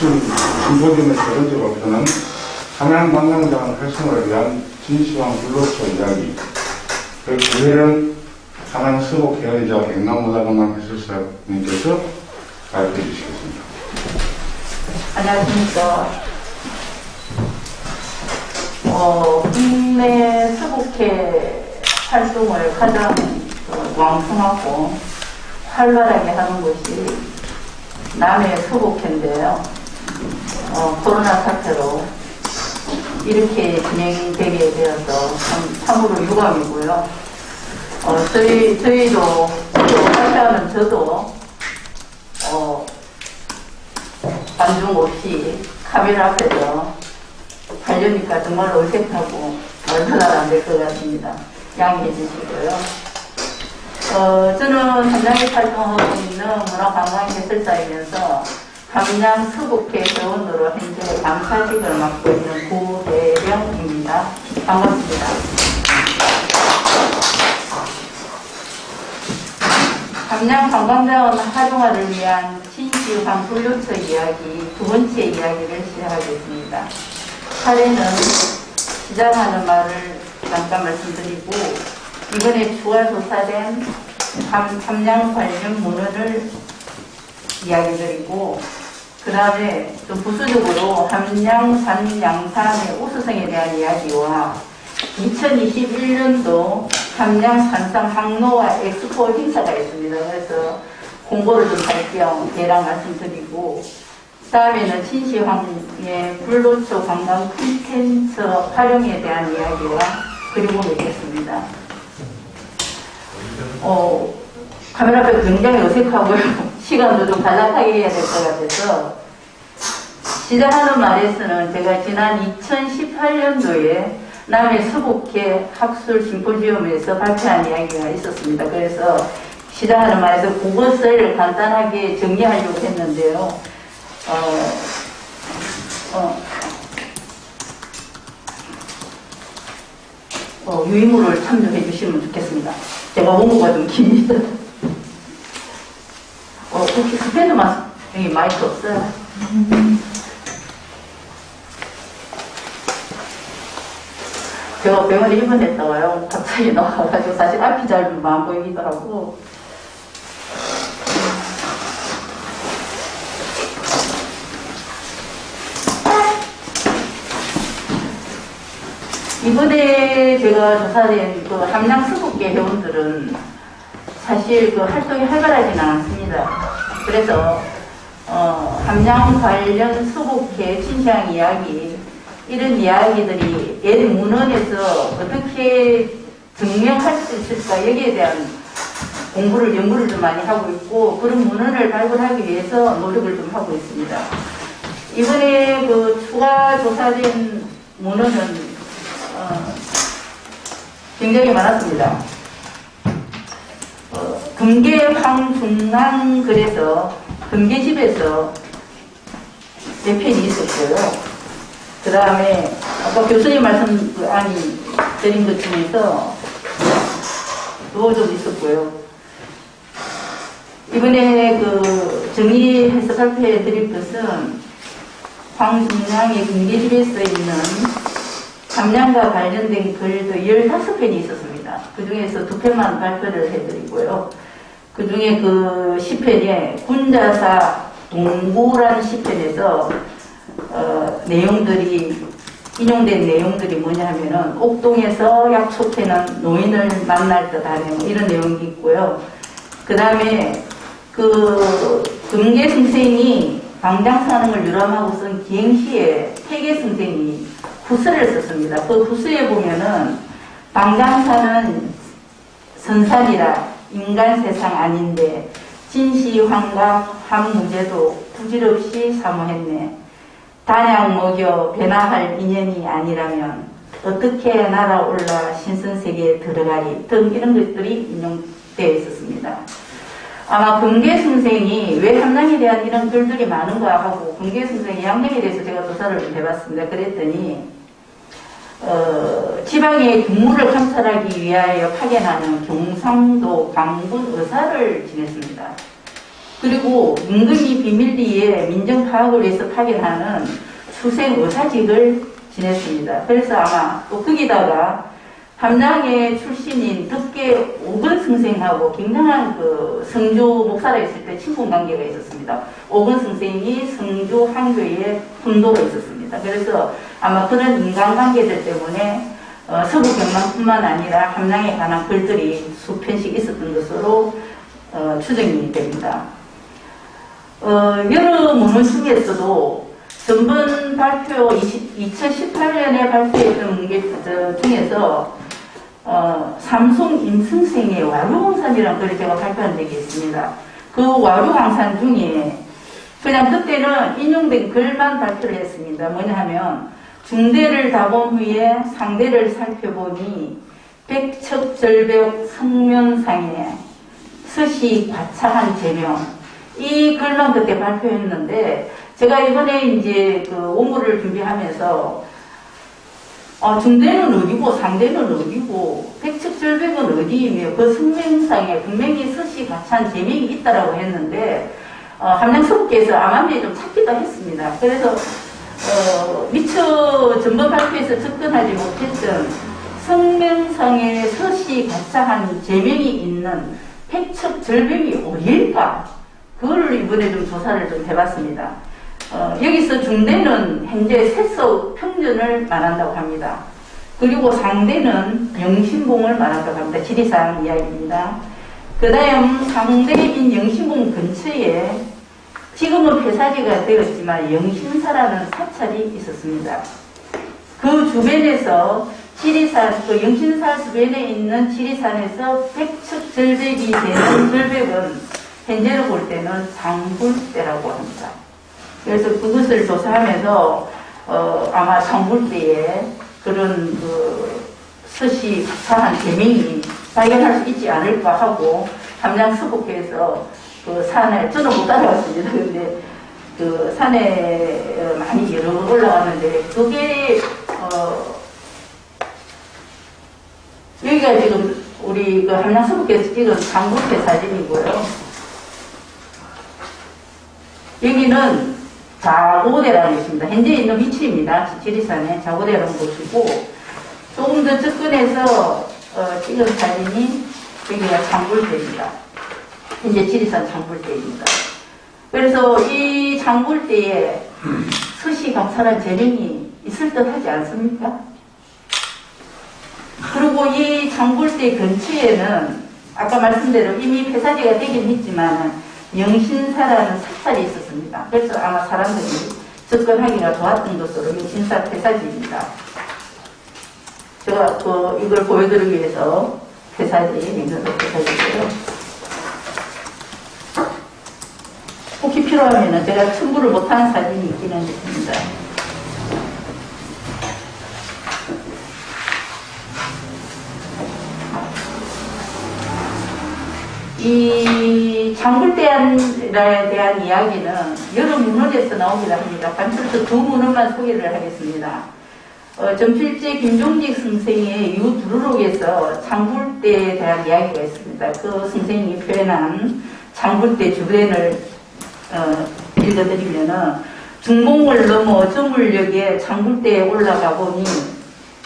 학술 심포지엄의 세 번째 발표는 함양관광장 활성화를 위한 진시황 불로초 이야기. 그 기회는 함양서북회의자 앵남문화관광 해설사님께서 발표해 주시겠습니다. 안녕하십니까. 국내 서북회 활동을 가장 왕성하고 활발하게 하는 곳이 남해 서북회인데요. 코로나 사태로 이렇게 진행되게 되어서 참으로 유감이고요. 저희도 활동하는 저도 관중 없이 카메라 앞에서 하려니까 정말 어색하고 말도 잘 안 될 것 같습니다. 양해해 주시고요. 저는 함양에 활동하고 있는 문화관광 해설사이면서 함양 서북회 회원으로 현재 감사직을 맡고 있는 구혜령입니다. 반갑습니다. 함양 관광자원 활용화를 위한 진시황 불로초 이야기 두 번째 이야기를 시작하겠습니다. 차례는 시작하는 말을 잠깐 말씀드리고 이번에 추가 조사된 함양 관련 문헌을 이야기드리고 그 다음에 좀 부수적으로 함양산 양산의 우수성에 대한 이야기와 2021년도 함양 산성 항로와 엑스포 행사가 있습니다. 그래서 공고를 좀 할 겸 대략 말씀드리고 그 다음에는 진시황의 불로초 관광 콘텐츠 활용에 대한 이야기와 그리고 맺겠습니다. 카메라 앞에 굉장히 어색하고요. 시간도 좀 간략하게 해야 될 것 같아서 시작하는 말에서는 제가 지난 2018년도에 남해 서북회 학술 심포지엄에서 발표한 이야기가 있었습니다. 그래서 시작하는 말에서 그것을 간단하게 정리하려고 했는데요. 유의무를 참조해 주시면 좋겠습니다. 제가 원고가 좀 깁니다. 혹시 스패드만 여기 마이크 없어요? 제가 병원에 입원했다가요. 갑자기 나와가지고 사실 앞이 잘 안 보이더라고. 이번에 제가 조사된 그 함양 서북회 회원들은 사실 그 활동이 활발하지는 않습니다. 그래서 함양 관련 서북회 진시황 이야기 이런 이야기들이 옛 문헌에서 어떻게 증명할 수 있을까 여기에 대한 연구를 좀 많이 하고 있고 그런 문헌을 발굴하기 위해서 노력을 좀 하고 있습니다. 이번에 그 추가 조사된 문헌은 굉장히 많았습니다. 금계 황중앙글에서 금계집에서 몇 편이 있었고요. 그 다음에 아까 교수님 말씀 드린 것 중에서 또 좀 있었고요. 이번에 그 정리해서 발표해 드릴 것은 황중앙의 금계집에 써 있는 함양과 관련된 글도 15편이 있었습니다. 그 중에서 2편만 발표를 해드리고요. 그 중에 그 시편에 군자사 동구라는 시편에서 인용된 내용들이 뭐냐 하면은 옥동에서 약속해는 노인을 만날 듯 하는 이런 내용이 있고요. 그 다음에 그 금계 선생이 방장사능을 유람하고 쓴 기행시에 태계 선생이 후서를 썼습니다. 그 후서에 보면은 방장사는 선산이라 인간 세상 아닌데 진시황과 황무제도 부질없이 사모했네. 단약 먹여 배나할 인연이 아니라면 어떻게 날아올라 신선세계에 들어가리 등 이런 것들이 인용되어 있었습니다. 아마 금계 선생이 왜 함양에 대한 이런 글들이 많은가 하고 금계 선생이 함양에 대해서 제가 조사를 좀 해봤습니다. 그랬더니 지방의 군무를 감찰하기 위하여 파견하는 경상도 강군 의사를 지냈습니다. 그리고 임금이 비밀리에 민정 파악을 위해서 파견하는 수생 의사직을 지냈습니다. 그래서 아마 또 거기다가 함량의 출신인 덕계 오근 선생하고 굉장한 그 성주 목사라 있을 때 친분 관계가 있었습니다. 오근 선생이 성주 한교에 훈도가 있었습니다. 그래서 아마 그런 인간관계들 때문에 서부 경남뿐만 아니라 함량에 관한 글들이 수편씩 있었던 것으로 추정이 됩니다. 여러 문헌 중에서도 전번 발표 2018년에 발표했던 문제 중에서 삼송 임승생의 와류강산이라는 글을 제가 발표한 적이 있습니다. 그 와류강산 중에 그냥 그때는 인용된 글만 발표를 했습니다. 뭐냐 하면 중대를 다 본 후에 상대를 살펴보니 백척절벽 성면상에 서시 과차한 제명, 이 글만 그때 발표했는데 제가 이번에 이제 그 원고를 준비하면서 중대는 어디고 상대는 어디고 백척절벽은 어디이며 그 성명상에 분명히 서시 과차한 제명이 있다라고 했는데 함량서부께서 암암리에 좀 찾기도 했습니다. 그래서 미처 전번 발표에서 접근하지 못했던 성명상에 서시 과차한 제명이 있는 백척절벽이 어디일까? 그걸 이번에 좀 조사를 좀 해봤습니다. 여기서 중대는 현재 새석 평전을 말한다고 합니다. 그리고 상대는 영신봉을 말한다고 합니다. 지리상 이야기입니다. 그 다음 상대인 영신봉 근처에 지금은 폐사지가 되었지만 영신사라는 사찰이 있었습니다. 그 주변에서 지리산, 그 영신사 주변에 있는 지리산에서 백척절벽이 되는 절벽은 현재로 볼 때는 장불대라고 합니다. 그래서 그것을 조사하면서 아마 장불대에 그런 그 서시 사한 제명이 발견할 수 있지 않을까 하고 함량서북에서 그 산에 저는 못 따라갔습니다. 근데 그 산에 많이 여러 올라왔는데 그게 여기가 지금 우리 그 함량서북에서 찍은 장불대 사진이고요. 여기는 자고대라는 곳입니다. 현재 있는 위치입니다. 지리산에 자고대라는 곳이고 조금 더 접근해서 찍은 사진이 여기가 장불대입니다. 현재 지리산 장불대입니다. 그래서 이 장불대에 서시 감찰한 재능이 있을 듯 하지 않습니까? 그리고 이 장불대 근처에는 아까 말씀대로 이미 폐사지가 되긴 했지만 영신사라는 사찰이 있었습니다. 그래서 아마 사람들이 접근하기가 좋았던 것으로 영신사 폐사지입니다. 제가 이걸 보여드리기 위해서 냉전도 폐사지고요. 혹시 필요하면 제가 첨부를 못한 사진이 있기는 있습니다. 이 장불대에 대한 이야기는 여러 문헌에서 나오기도 합니다. 간단히 두 문헌만 소개를 하겠습니다. 전필제 김종직 선생의 유두루록에서 장불대에 대한 이야기가 있습니다. 그 선생이 표현한 장불대 주변을 읽어드리면은 중봉을 넘어 저물역에 장불대에 올라가 보니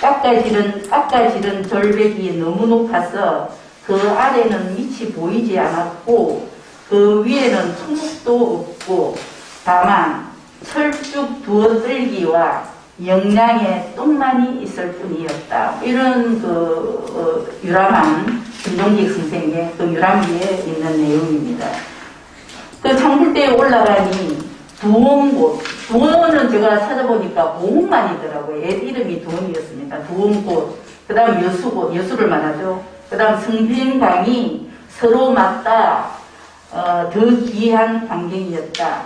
깎아지른 절벽이 너무 높아서 그 아래는 밑이 보이지 않았고 그 위에는 천국도 없고 다만 철쭉 두어 쓸기와 영량의 똥만이 있을 뿐이었다. 이런 유람한 김종직 선생의 그 유람기에 있는 내용입니다. 그 장불대에 올라가니 두원곳, 두원은 제가 찾아보니까 보험만이더라고요. 옛 이름이 두원이었습니다. 두원곳, 그 다음 여수곳, 여수를 말하죠. 그 다음 성빈강이 서로 맞다 더 귀한 광경이었다.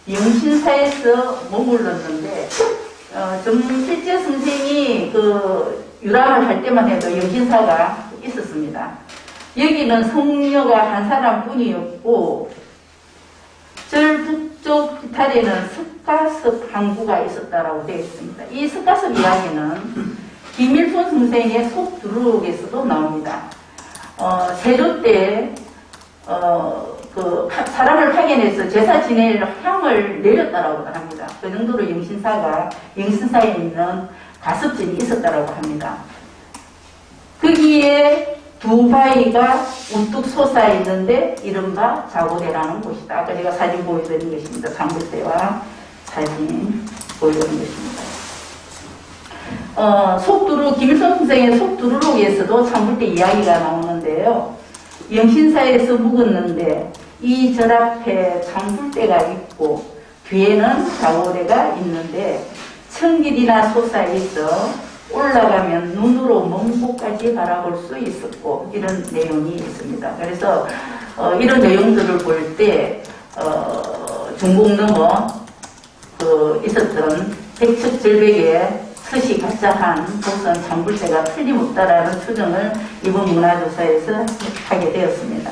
영신사에서 머물렀는데 정필재 선생이 그 유람을 할 때만 해도 영신사가 있었습니다. 여기는 성녀가 한 사람뿐이었고 절 북쪽 이탈리아는 석가섭 항구가 있었다라고 되어 있습니다. 이 석가섭 이야기는 김일손 선생의 속두루록에서도 나옵니다. 세조 때 사람을 파견해서 제사 지낼 향을 내렸다라고 합니다. 그 정도로 영신사에 있는 가습진이 있었다라고 합니다. 거기에 두 바위가 우뚝 솟아 있는데 이른바 자고대라는 곳이다. 아까 제가 사진 보여드린 것입니다. 장불대와 사진 보여드린 것입니다. 김일성 선생의 속두루록에서도 장불대 이야기가 나오는데요. 영신사에서 묵었는데 이 절 앞에 장불대가 있고 뒤에는 자고대가 있는데 천길이나 솟아 있어 올라가면 눈으로 먼 곳까지 바라볼 수 있었고 이런 내용이 있습니다. 그래서 이런 내용들을 볼 때 중국 넘어 있었던 백척절벽에 서시 가짜한 조선 장불대가 틀림없다라는 추정을 이번 문화조사에서 하게 되었습니다.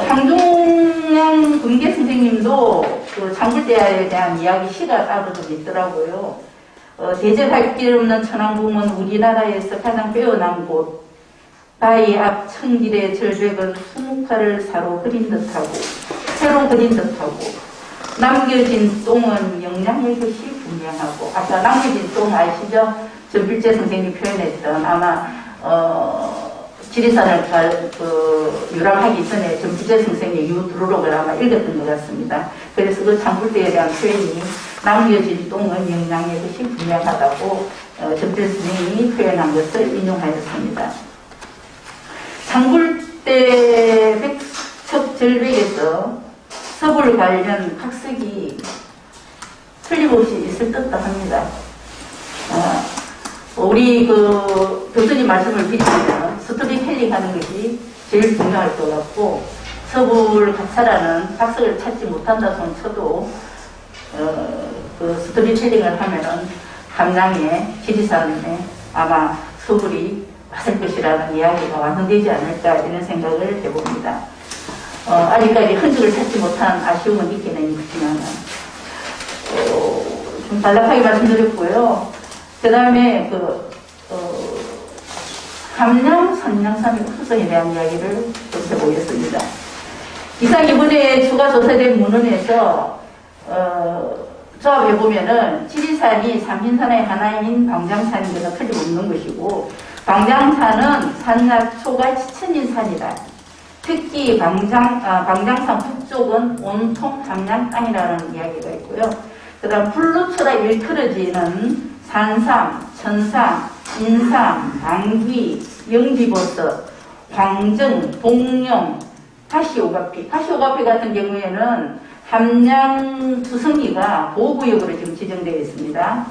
황종양 금계 선생님도 그 장불대에 대한 이야기 시가 따로 좀 있더라고요. 대적할 길 없는 천왕궁은 우리나라에서 가장 빼어난 곳. 바위 앞 천길의 절벽은 수묵화를 새로 그린 듯하고 남겨진 똥은 영양의 것이 분명하고 아까 남겨진 똥 아시죠? 전필재 선생님이 표현했던 아마 지리산을 유람하기 전에 전필재 선생의 유두루록을 아마 읽었던 것 같습니다. 그래서 그 장불대에 대한 표현이 남겨진 똥은 영양의 것이 분명하다고 전필재 선생님이 표현한 것을 인용하였습니다. 장불대 백척절벽에서 서불 관련 학석이 틀림없이 있을 듯도 합니다. 우리 교수님 말씀을 빌리면 스토리텔링 하는 것이 제일 중요할 것 같고 서불 각사라는 학석을 찾지 못한다 손 쳐도 스토리텔링을 하면은 함양에 지리산에 아마 서불이 왔을 것이라는 이야기가 완성되지 않을까 이런 생각을 해봅니다. 아직까지 흔적을 찾지 못한 아쉬움은 있기는 있지만 좀 단락하게 말씀드렸고요. 그 다음에 함양 산양산의 후성에 대한 이야기를 좀 해보겠습니다. 이상 이번에 추가 조사된 문헌에서 조합해보면은 지리산이 삼신산의 하나인 방장산인 것은 틀림없는 것이고 방장산은 산약초가 지천인 산이다. 특히 방장산 북쪽은 온통 함양 땅이라는 이야기가 있고요. 그 다음 불루초라 일컬어지는 산삼, 천삼, 인삼, 당귀, 영지버섯, 광정, 동령, 가시오가피 같은 경우에는 함양 두성리가 보호구역으로 지금 지정되어 있습니다.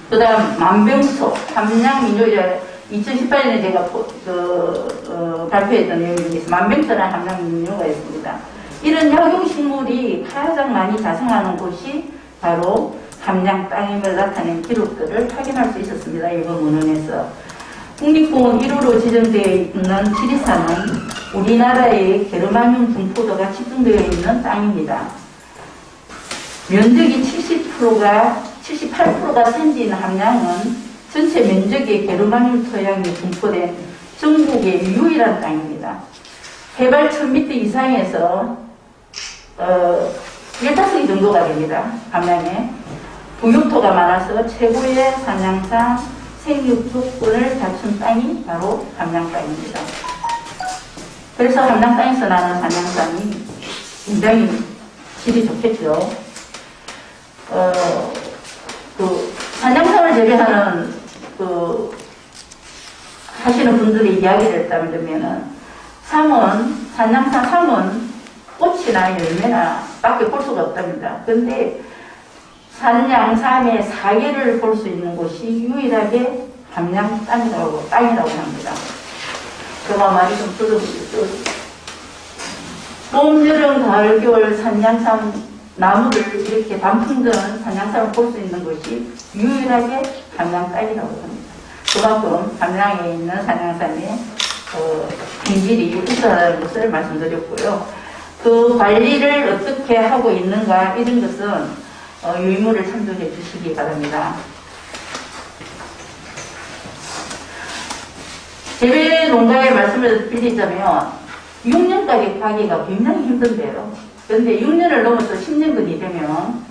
그 다음 만병소, 함양민요제 2018년에 제가 발표했던 내용 중에서 만병소라는 함양민요가 있습니다. 이런 약용식물이 가장 많이 자생하는 곳이 바로 함양 땅임을 나타낸 기록들을 확인할 수 있었습니다. 이번 문헌에서. 국립공원 1호로 지정되어 있는 지리산은 우리나라의 게르마늄 분포도가 집중되어 있는 땅입니다. 면적이 78%가 산지인 함양은 전체 면적의 게르마늄 토양이 분포된 전국의 유일한 땅입니다. 해발 1000m 이상에서 15개 정도가 됩니다. 함양에. 부유토가 많아서 최고의 산양산 생육 조건을 갖춘 땅이 바로 함양 땅입니다. 그래서 함양 땅에서 나는 산양산이 굉장히 질이 좋겠죠. 산양산을 재배하는 하시는 분들의 이야기를 따르면은 산양산 삼은 꽃이나 열매나 밖에 볼 수가 없답니다. 그런데 산양삼의 사계를 볼 수 있는 곳이 유일하게 함양 땅이라고 합니다. 제가 말이 좀 들어보시죠. 봄, 여름, 가을, 겨울 산양삼 나무를 이렇게 단풍든 산양삼을 볼 수 있는 곳이 유일하게 함양 땅이라고 합니다. 그만큼 함양에 있는 산양삼의品질이 우수하다는 것을 말씀드렸고요. 그 관리를 어떻게 하고 있는가 이런 것은 유인물을 참조해 주시기 바랍니다. 재배 농가의 말씀을 빌리자면 6년까지 가기가 굉장히 힘든데요. 그런데 6년을 넘어서 10년근이 되면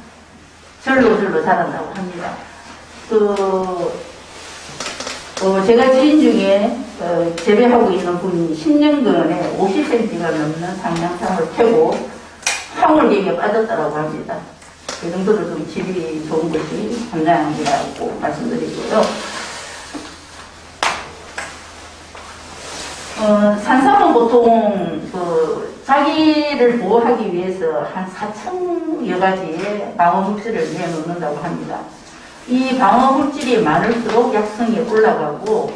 절로 자란다고 합니다. 제가 지인 중에 재배하고 있는 분이 10년근에 50cm가 넘는 상냥삼을 캐고 황홀경에 빠졌다고 합니다. 그 정도로 좀 질이 좋은 것이 함량이라고 말씀드리고요. 산삼은 보통 자기를 보호하기 위해서 한 4,000여 가지의 방어물질을 내놓는다고 합니다. 이 방어물질이 많을수록 약성이 올라가고,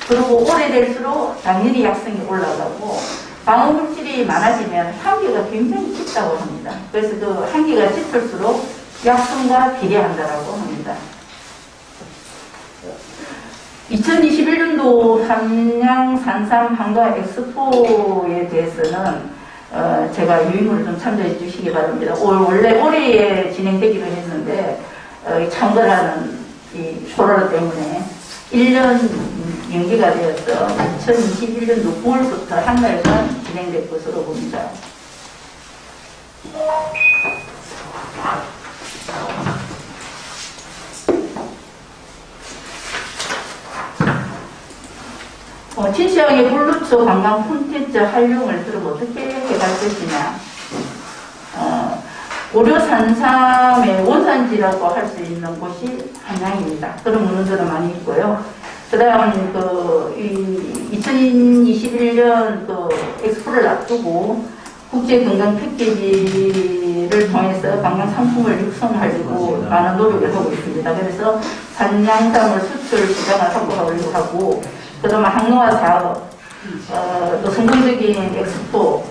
그리고 오래될수록 당연히 약성이 올라가고, 방어물질이 많아지면 한계가 굉장히 짙다고 합니다. 그래서 그 한계가 짙을수록 약성과 비례한다고 합니다. 2021년도 함양산삼 한가 엑스포에 대해서는 제가 유인물을 좀 참조해 주시기 바랍니다. 원래 올해에 진행되기로 했는데 창궐하는 이 코로나 때문에 1년 연기가 되어서 2021년도 9월부터 한 달간 진행될 것으로 봅니다. 진시황의 블루초 관광 콘텐츠 활용을 그럼 어떻게 해갈 것이냐. 고려산삼의 원산지라고 할 수 있는 곳이 함양입니다. 그런 문헌들은 많이 있고요. 그 다음, 2021년 엑스포를 앞두고 국제관광 패키지를 통해서 관광 상품을 육성하려고 많은 노력을 하고 있습니다. 그래서 산양삼을 수출 시장을 확보하려고 하고, 그다음에 항로화 사업, 또 성공적인 엑스포,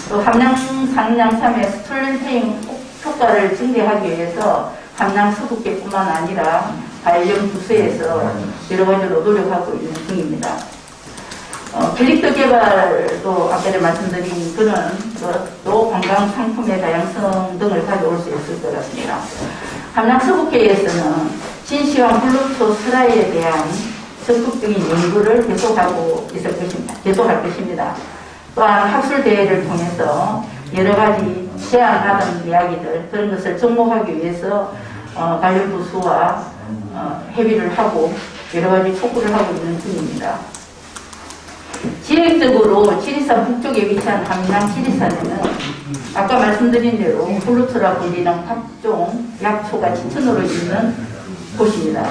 또 함양산양삼의 스토리텔링 효과를 증대하기 위해서 함양 서북계뿐만 아니라 관련 부서에서 여러 가지로 노력하고 있는 중입니다. 캐릭터 개발도 아까 말씀드린 그런 또 관광 상품의 다양성 등을 가져올 수 있을 것 같습니다. 함양 서북계에서는 진시황 블루초 슬라이에 대한 적극적인 연구를 계속할 것입니다. 또한 학술대회를 통해서 여러 가지 제안받은 이야기들, 그런 것을 접목하기 위해서 관련 부서와 협의를 하고 여러 가지 촉구를 하고 있는 중입니다. 지역적으로 지리산 북쪽에 위치한 함양 지리산에는 아까 말씀드린 대로 블루초라 불리는 각종 약초가 지천으로 있는 곳입니다.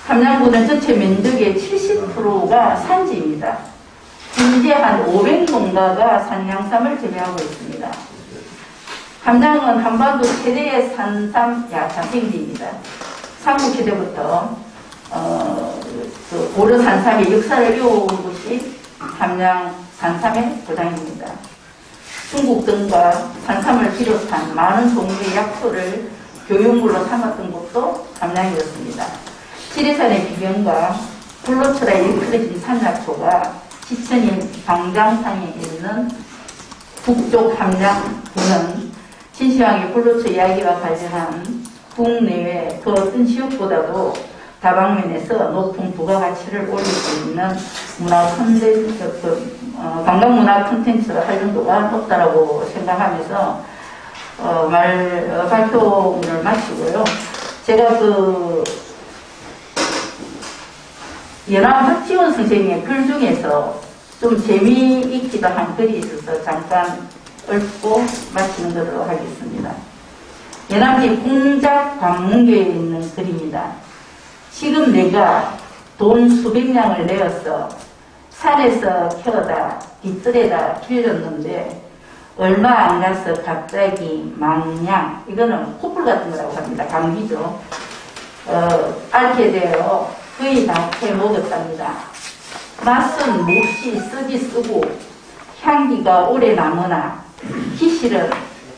함양군은 전체 면적의 70%가 산지입니다. 현재 한 500농가가 산양삼을 재배하고 있습니다. 함양은 한반도 최대의 산삼 야산생지입니다. 삼국시대부터 고려 산삼의 역사를 이어온 곳이 함양 산삼의 고장입니다. 중국 등과 산삼을 비롯한 많은 종류의 약초를 교육물로 삼았던 곳도 함양이었습니다. 지리산의 비변과 블루초라에 일컬어진 산약초가 지천인 방장산에 있는 북쪽 함양군은 진시황의 블루초 이야기와 관련한 국내외 그 어떤 지역보다도 다방면에서 높은 부가가치를 올릴 수 있는 관광문화 콘텐츠 활용도가 높다라고 생각하면서 발표를 마치고요. 제가 연암 박지원 선생님의 글 중에서 좀 재미있기도 한 글이 있어서 잠깐 읊고 마치는 것으로 하겠습니다. 연암리 공작 광문교에 있는 글입니다. 지금 내가 돈 수백냥을 내어서 산에서 캐어다 뒷뜰에다 길렀는데 얼마 안 가서 갑자기 망냥, 이거는 코뿔 같은 거라고 합니다. 감기죠. 앓게 되어 거의 다 해먹었답니다. 맛은 몹시 쓰기 쓰고 향기가 오래 남으나 기실은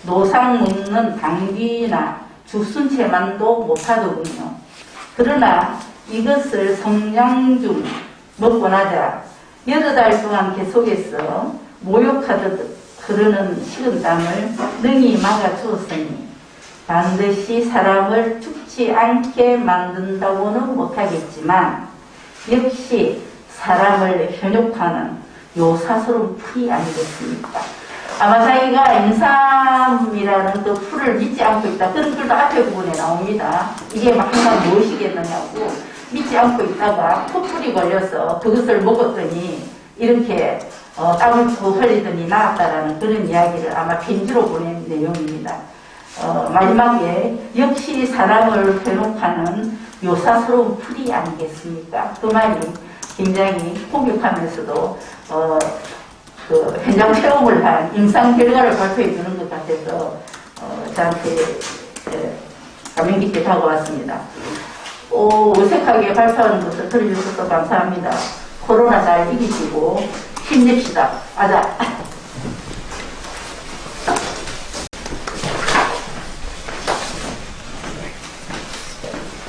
노상 먹는 당귀나 죽순채만도 못하더군요. 그러나 이것을 성냥 중 먹고 나자 여러 달 동안 계속해서 모욕하듯 흐르는 식은땀을 능히 막아주었으니 반드시 사람을 죽지 않게 만든다고는 못하겠지만 역시 사람을 현혹하는 요사스러운 풀이 아니겠습니까? 아마 자기가 인삼이라는 그 풀을 믿지 않고 있다. 그런 글도 앞에 부분에 나옵니다. 이게 항상 무엇이겠느냐고 믿지 않고 있다가 풋불이 걸려서 그것을 먹었더니 이렇게 땀을 푹 흘리더니 나았다라는 그런 이야기를 아마 편지로 보낸 내용입니다. 마지막에 역시 사람을 현혹하는 요사스러운 풀이 아니겠습니까? 그 말이 굉장히 공격하면서도 그 현장 체험을 한 임상 결과를 발표해 주는 것 같아서 저한테 감명 깊게 다가왔습니다. 어색하게 발표하는 것을 들려주셔서 감사합니다. 코로나 잘 이기시고 힘냅시다. 아자.